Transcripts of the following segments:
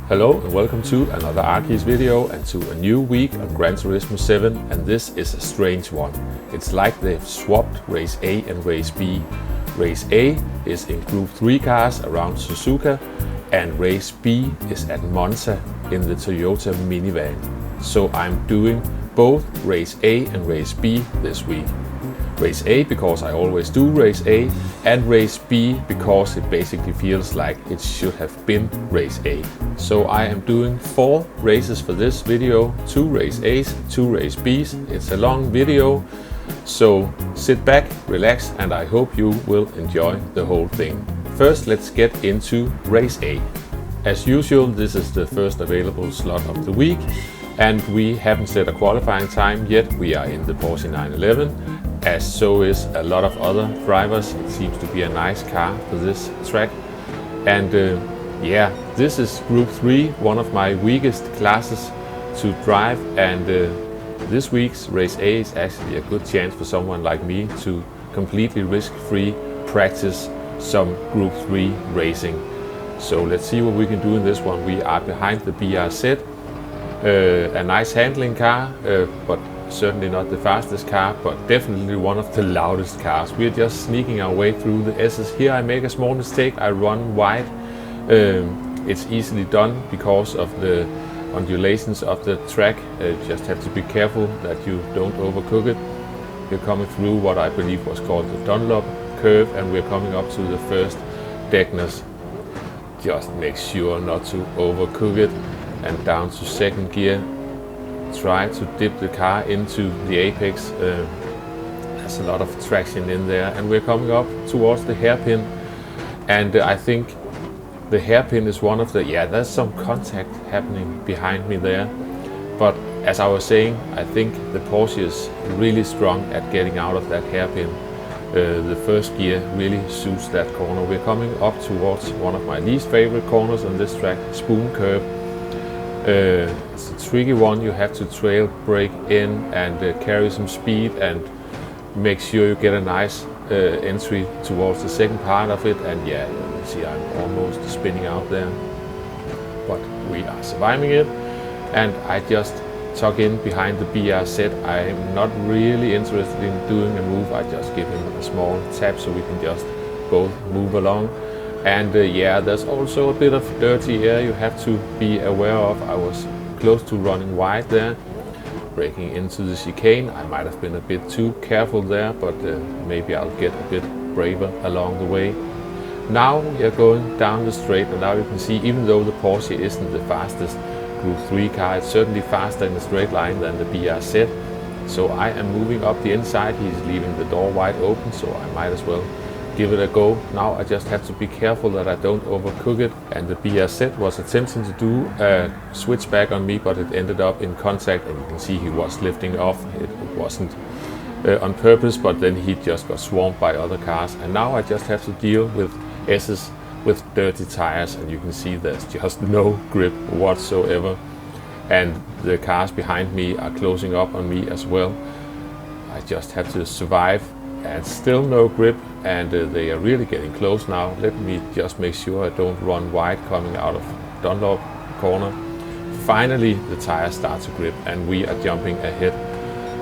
Hello and welcome to another Arkeys video and to a new week on Gran Turismo 7, and this is a strange one. It's like they've swapped Race A and Race B. Race A is in Group 3 cars around Suzuka and Race B is at Monza in the Toyota minivan. So I'm doing both Race A and Race B this week. Race A because I always do Race A, and Race B because it basically feels like it should have been Race A. So I am doing 4 races for this video, 2 Race A's, 2 Race B's. It's a long video, so sit back, relax, and I hope you will enjoy the whole thing. First, let's get into Race A. As usual, this is the first available slot of the week, and we haven't set a qualifying time yet. We are in the Porsche 911. As so is a lot of other drivers. It seems to be a nice car for this track. And yeah, this is Group 3, one of my weakest classes to drive, and this week's Race A is actually a good chance for someone like me to completely risk-free practice some Group 3 racing. So let's see what we can do in this one. We are behind the BRZ, a nice handling car, but certainly not the fastest car, but definitely one of the loudest cars. We're just sneaking our way through the S's. Here I make a small mistake, I run wide. It's easily done because of the undulations of the track. Just have to be careful that you don't overcook it. We're coming through what I believe was called the Dunlop curve, and we're coming up to the first Deckness. Just make sure not to overcook it, and down to second gear. Try to dip the car into the apex. There's a lot of traction in there, and we're coming up towards the hairpin, and I think the hairpin is one of the, there's some contact happening behind me there, but as I was saying, I think the Porsche is really strong at getting out of that hairpin. The first gear really suits that corner. We're coming up towards one of my least favorite corners on this track, Spoon Curve. It's a tricky one. You have to trail brake in and carry some speed and make sure you get a nice entry towards the second part of it. And yeah, you can see I'm almost spinning out there, but we are surviving it. And I just tuck in behind the BRZ. I'm not really interested in doing a move. I just give him a small tap so we can just both move along. And yeah, there's also a bit of dirty air you have to be aware of. I was close to running wide there, braking into the chicane. I might have been a bit too careful there, but maybe I'll get a bit braver along the way. Now we are going down the straight, and now you can see, even though the Porsche isn't the fastest Group 3 car, it's certainly faster in a straight line than the BRZ. So I am moving up the inside. He's leaving the door wide open, so I might as well give it a go. Now I just have to be careful that I don't overcook it, and the BRZ was attempting to do a switchback on me, but it ended up in contact, and you can see he was lifting off. It wasn't on purpose, but then he just got swamped by other cars, and now I just have to deal with S's with dirty tires, and you can see there's just no grip whatsoever, and the cars behind me are closing up on me as well. I just have to survive, and still no grip, and they are really getting close now. Let me just make sure I don't run wide coming out of Dunlop corner. Finally the tires start to grip and we are jumping ahead.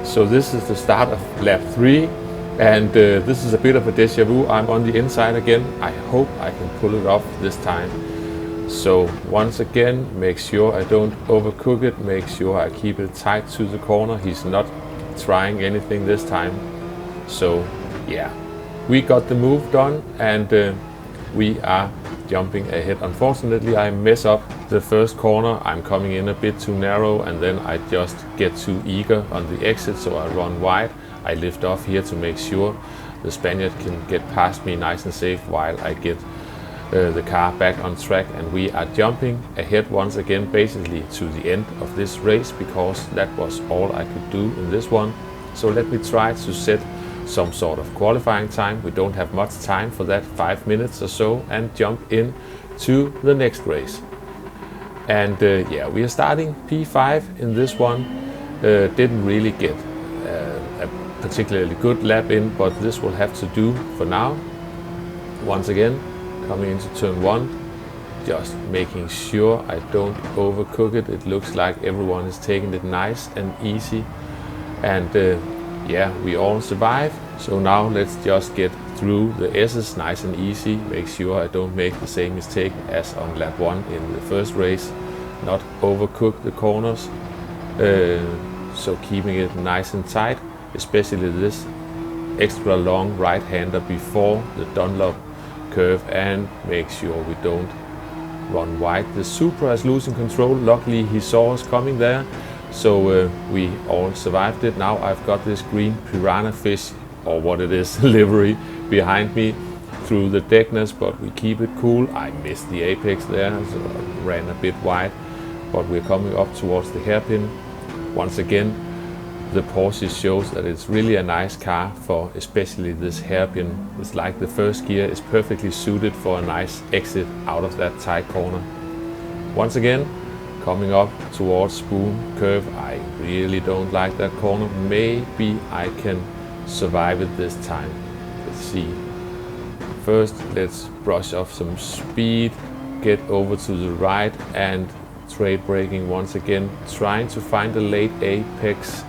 So this is the start of lap 3, and this is a bit of a deja vu. I'm on the inside again. I hope I can pull it off this time. So once again, make sure I don't overcook it, make sure I keep it tight to the corner. He's not trying anything this time. So yeah, we got the move done, and we are jumping ahead. Unfortunately, I mess up the first corner. I'm coming in a bit too narrow, and then I just get too eager on the exit, so I run wide. I lift off here to make sure the Spaniard can get past me nice and safe while I get the car back on track, and we are jumping ahead once again, basically to the end of this race, because that was all I could do in this one. So let me try to set some sort of qualifying time. We don't have much time for that, 5 minutes or so, and jump in to the next race. And yeah, we are starting P5 in this one. Didn't really get a particularly good lap in, but this will have to do for now. Once again, coming into turn 1, just making sure I don't overcook it. It looks like everyone is taking it nice and easy, and yeah, we all survive. So now let's just get through the S's nice and easy. Make sure I don't make the same mistake as on lap 1 in the first race, not overcook the corners. So keeping it nice and tight, especially this extra long right-hander before the Dunlop curve, and make sure we don't run wide. The Supra is losing control. Luckily he saw us coming there, so we all survived it. Now I've got this green piranha fish, or what it is, livery behind me through the deckness, but we keep it cool. I missed the apex there, so I ran a bit wide, but we're coming up towards the hairpin. Once again, the Porsche shows that it's really a nice car for especially this hairpin. It's like the first gear is perfectly suited for a nice exit out of that tight corner. Once again, coming up towards Spoon curve. I really don't like that corner. Maybe I can survive it this time. Let's see. First, let's brush off some speed, get over to the right, and trade braking once again, trying to find a late apex.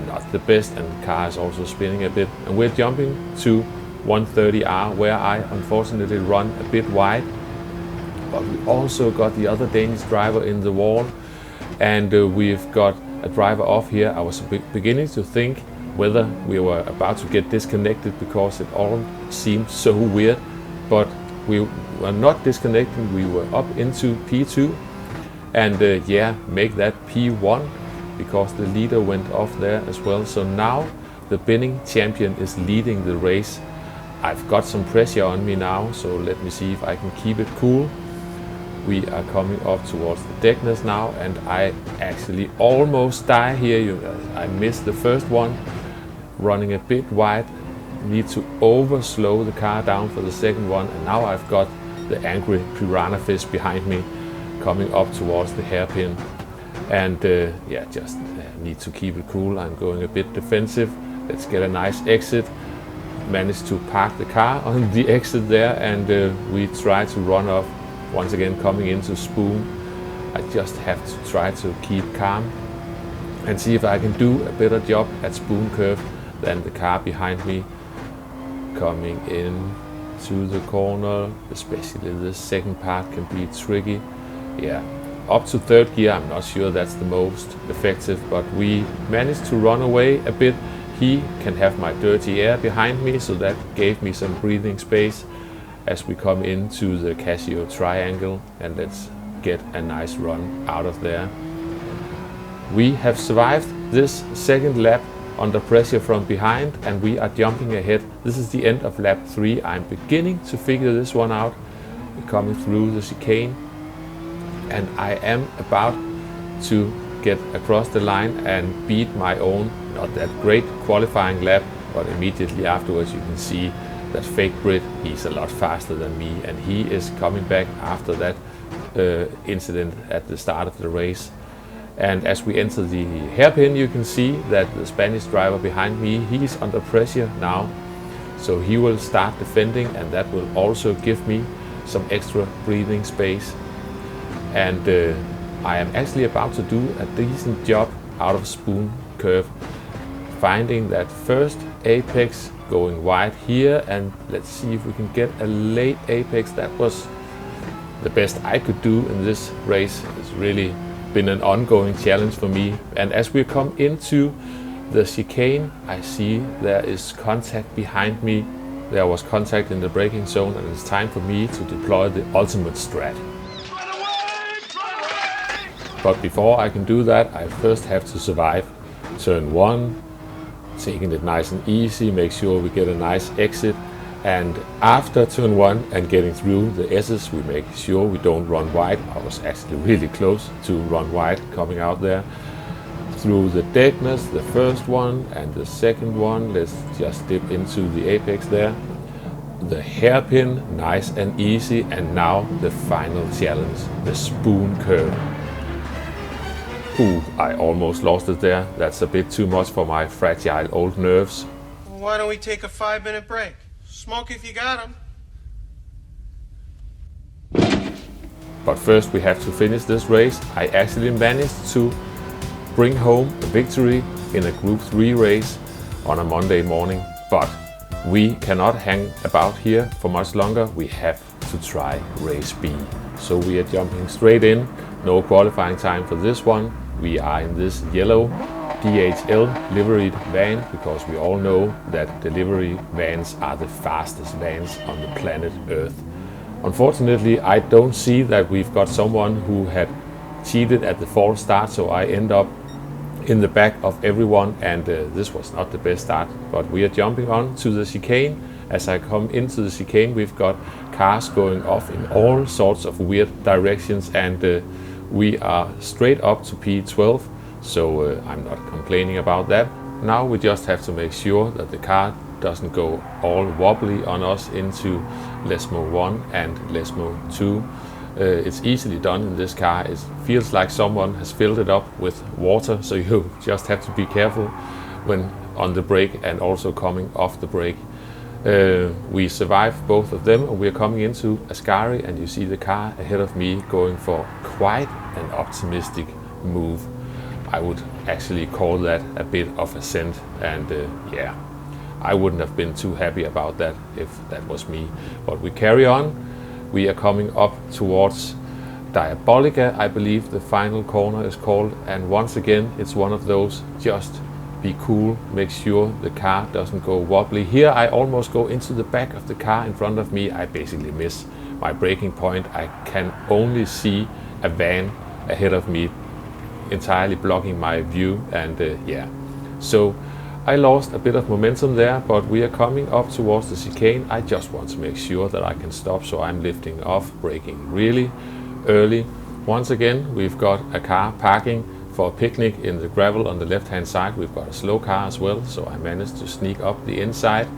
Not the best, and the car is also spinning a bit. And we're jumping to 130R, where I unfortunately run a bit wide. But we also got the other Danish driver in the wall, and we've got a driver off here. I was beginning to think whether we were about to get disconnected because it all seemed so weird, but we were not disconnecting. We were up into P2, and yeah, make that P1 because the leader went off there as well. So now the Binning champion is leading the race. I've got some pressure on me now, so let me see if I can keep it cool. We are coming up towards the deckness now, and I actually almost die here. I missed the first one, running a bit wide. Need to overslow the car down for the second one, and now I've got the angry piranha fish behind me coming up towards the hairpin. And yeah, just need to keep it cool. I'm going a bit defensive. Let's get a nice exit. Managed to park the car on the exit there, and we try to run off. Once again, coming into Spoon. I just have to try to keep calm and see if I can do a better job at Spoon curve than the car behind me. Coming in to the corner, especially the second part can be tricky. Yeah. Up to third gear, I'm not sure that's the most effective, but we managed to run away a bit. He can have my dirty air behind me, so that gave me some breathing space as we come into the Casio triangle, and let's get a nice run out of there. We have survived this second lap under pressure from behind, and we are jumping ahead. This is the end of lap 3. I'm beginning to figure this one out. We're coming through the chicane, and I am about to get across the line and beat my own, not that great qualifying lap, but immediately afterwards you can see that fake Brit, he's a lot faster than me, and he is coming back after that incident at the start of the race. And as we enter the hairpin, you can see that the Spanish driver behind me, he's under pressure now, so he will start defending, and that will also give me some extra breathing space. And I am actually about to do a decent job out of Spoon curve, finding that first apex, going wide here, and let's see if we can get a late apex. That was the best I could do in this race. It's really been an ongoing challenge for me. And as we come into the chicane, I see there is contact behind me. There was contact in the braking zone, and it's time for me to deploy the ultimate strat. But before I can do that, I first have to survive turn 1, taking it nice and easy, make sure we get a nice exit. And after turn 1 and getting through the S's, we make sure we don't run wide. I was actually really close to run wide coming out there. Through the deckness, the first one and the second one, let's just dip into the apex there. The hairpin, nice and easy, and now the final challenge, the Spoon curve. Ooh, I almost lost it there. That's a bit too much for my fragile old nerves. Well, why don't we take a 5-minute break? Smoke if you got 'em. But first we have to finish this race. I actually managed to bring home a victory in a Group 3 race on a Monday morning, but we cannot hang about here for much longer. We have to try race B. So we are jumping straight in. No qualifying time for this one. We are in this yellow DHL liveried van, because we all know that delivery vans are the fastest vans on the planet Earth. Unfortunately, I don't see that we've got someone who had cheated at the false start, so I end up in the back of everyone, and this was not the best start. But we are jumping on to the chicane. As I come into the chicane, we've got cars going off in all sorts of weird directions, and we are straight up to P12, so I'm not complaining about that. Now we just have to make sure that the car doesn't go all wobbly on us into Lesmo 1 and Lesmo 2. It's easily done in this car. It feels like someone has filled it up with water, so you just have to be careful when on the brake and also coming off the brake. We survived both of them, and we're coming into Ascari, and you see the car ahead of me going for quite an optimistic move. I would actually call that a bit of a scent, and yeah, I wouldn't have been too happy about that if that was me. But we carry on. We are coming up towards Diabolica, I believe the final corner is called, and once again it's one of those just be cool, make sure the car doesn't go wobbly. Here I almost go into the back of the car in front of me. I basically miss my braking point. I can only see a van ahead of me entirely blocking my view, and yeah, so I lost a bit of momentum there, but we are coming up towards the chicane. I just want to make sure that I can stop, so I'm lifting off, braking really early. Once again, we've got a car parking for a picnic in the gravel on the left hand side. We've got a slow car as well, so I managed to sneak up the inside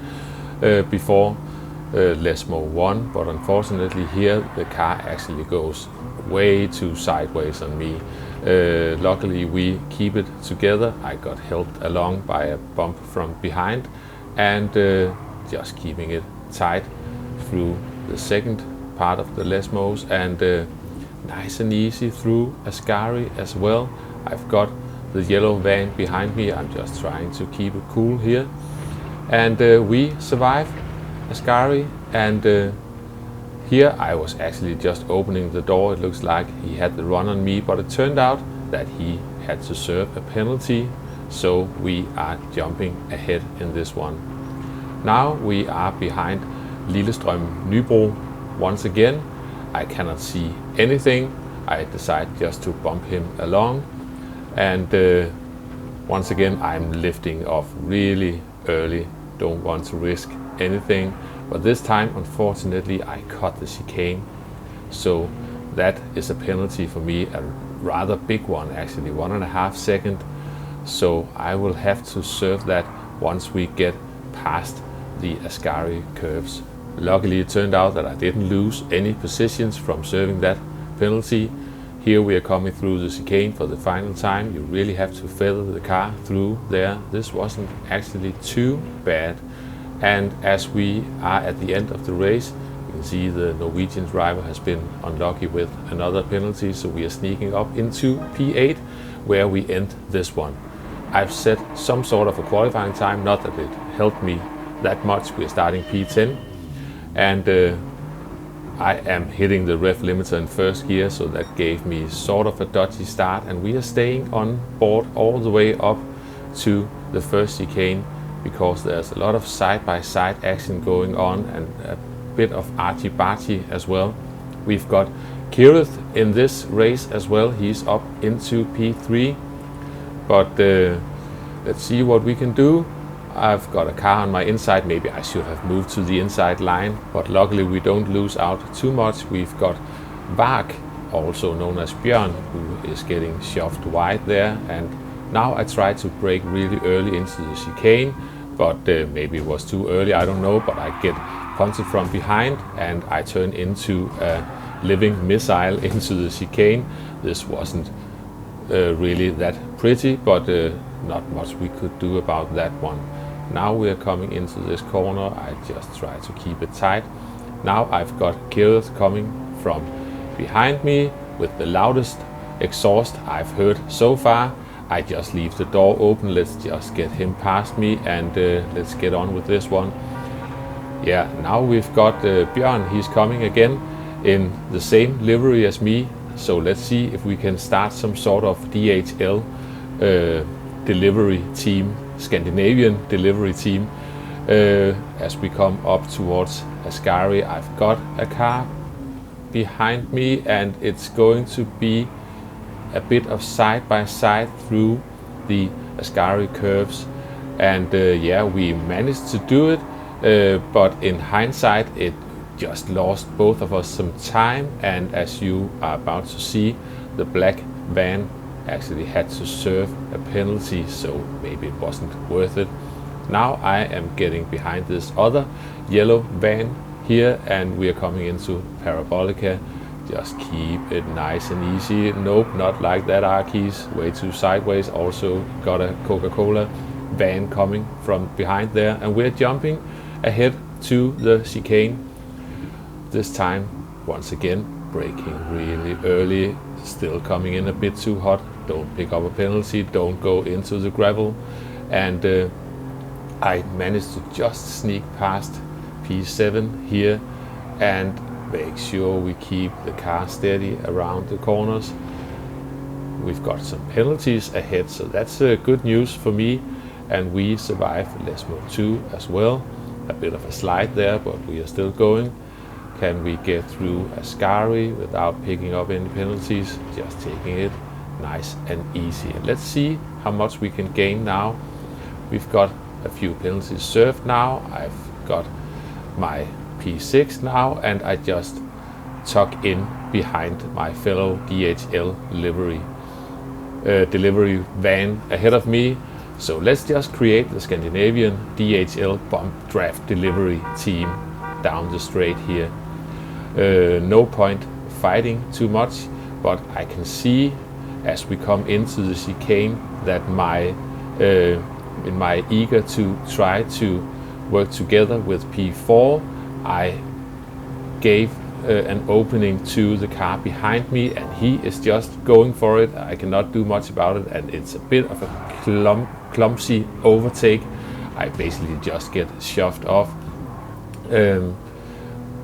before Lesmo 1, but unfortunately here the car actually goes way too sideways on me. Luckily we keep it together. I got helped along by a bump from behind, and just keeping it tight through the second part of the Lesmos, and nice and easy through Ascari as well. I've got the yellow van behind me. I'm just trying to keep it cool here, and we survive Ascari, and here I was actually just opening the door. It looks like he had the run on me, but it turned out that he had to serve a penalty, so we are jumping ahead in this one. Now we are behind Lillestrøm Nybro once again. I cannot see anything. I decide just to bump him along, and once again I'm lifting off really early. Don't want to risk anything, but this time unfortunately I cut the chicane, so that is a penalty for me, a rather big one actually, 1.5 seconds. So I will have to serve that once we get past the Ascari curves. Luckily it turned out that I didn't lose any positions from serving that penalty. Here we are coming through the chicane for the final time. You really have to feather the car through there. This wasn't actually too bad. And as we are at the end of the race, you can see the Norwegian driver has been unlucky with another penalty, so we are sneaking up into P8, where we end this one. I've set some sort of a qualifying time, not that it helped me that much. We're starting P10, and I am hitting the ref limiter in first gear, so that gave me sort of a dodgy start, and we are staying on board all the way up to the first chicane, because there's a lot of side-by-side action going on and a bit of archie-barchie as well. We've got Kirith in this race as well. He's up into P3, but let's see what we can do. I've got a car on my inside. Maybe I should have moved to the inside line, but luckily we don't lose out too much. We've got Vark, also known as Björn, who is getting shoved wide there, and now I try to brake really early into the chicane, but maybe it was too early, I don't know, but I get punted from behind and I turn into a living missile into the chicane. This wasn't really that pretty, but not much we could do about that one. Now we are coming into this corner. I just try to keep it tight. Now I've got Kirith coming from behind me with the loudest exhaust I've heard so far. I just leave the door open. Let's just get him past me and let's get on with this one. Yeah, now we've got Bjørn. He's coming again in the same livery as me. So let's see if we can start some sort of DHL delivery team, Scandinavian delivery team. As we come up towards Ascari, I've got a car behind me and it's going to be a bit of side by side through the Ascari curves, and yeah, we managed to do it, but in hindsight it just lost both of us some time, and as you are about to see, the black van actually had to serve a penalty, so maybe it wasn't worth it. Now I am getting behind this other yellow van here and we are coming into Parabolica. Just keep it nice and easy. Nope, not like that, Arkis. Way too sideways. Also got a Coca-Cola van coming from behind there. And we're jumping ahead to the chicane. This time, once again, braking really early. Still coming in a bit too hot. Don't pick up a penalty. Don't go into the gravel. And I managed to just sneak past P7 here and make sure we keep the car steady around the corners. We've got some penalties ahead, so that's good news for me, and we survived Lesmo 2 as well. A bit of a slide there, but we are still going. Can we get through Ascari without picking up any penalties? Just taking it nice and easy. And let's see how much we can gain now. We've got a few penalties served now. I've got my P6 now, and I just tuck in behind my fellow DHL delivery van ahead of me. So let's just create the Scandinavian DHL bump draft delivery team down the straight here. No point fighting too much, but I can see as we come into the chicane that in my eager to try to work together with P4, I gave an opening to the car behind me, and he is just going for it. I cannot do much about it, and it's a bit of a clumsy overtake. I basically just get shoved off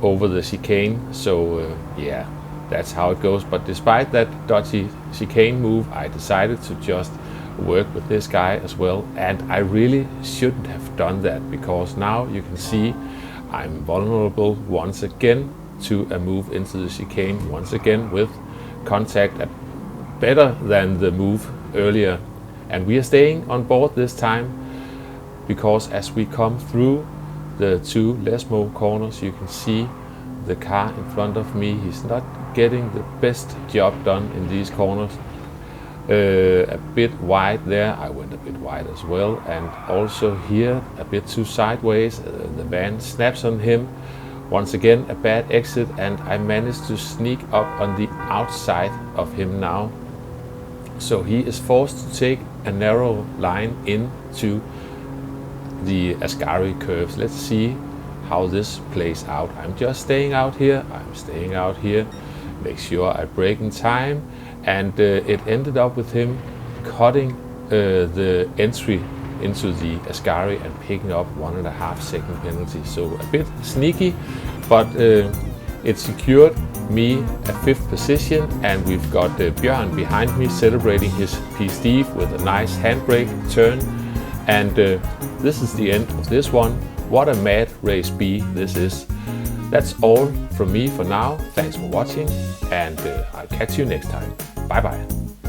over the chicane. So yeah, that's how it goes. But despite that dodgy chicane move, I decided to just work with this guy as well, and I really shouldn't have done that, because now you can see I'm vulnerable once again to a move into the chicane, once again with contact better than the move earlier. And we are staying on board this time, because as we come through the two Lesmo corners, you can see the car in front of me. He's not getting the best job done in these corners. A bit wide there, I went a bit wide as well, and also here a bit too sideways. The van snaps on him. Once again a bad exit, and I managed to sneak up on the outside of him now. So he is forced to take a narrow line into the Ascari curves. Let's see how this plays out. I'm just staying out here. Make sure I brake in time. And it ended up with him cutting the entry into the Ascari and picking up 1.5 second penalty. So a bit sneaky, but it secured me a 5th position, and we've got Bjørn behind me celebrating his P. with a nice handbrake turn. And this is the end of this one. What a mad race B this is. That's all from me for now. Thanks for watching, and I'll catch you next time. Bye bye.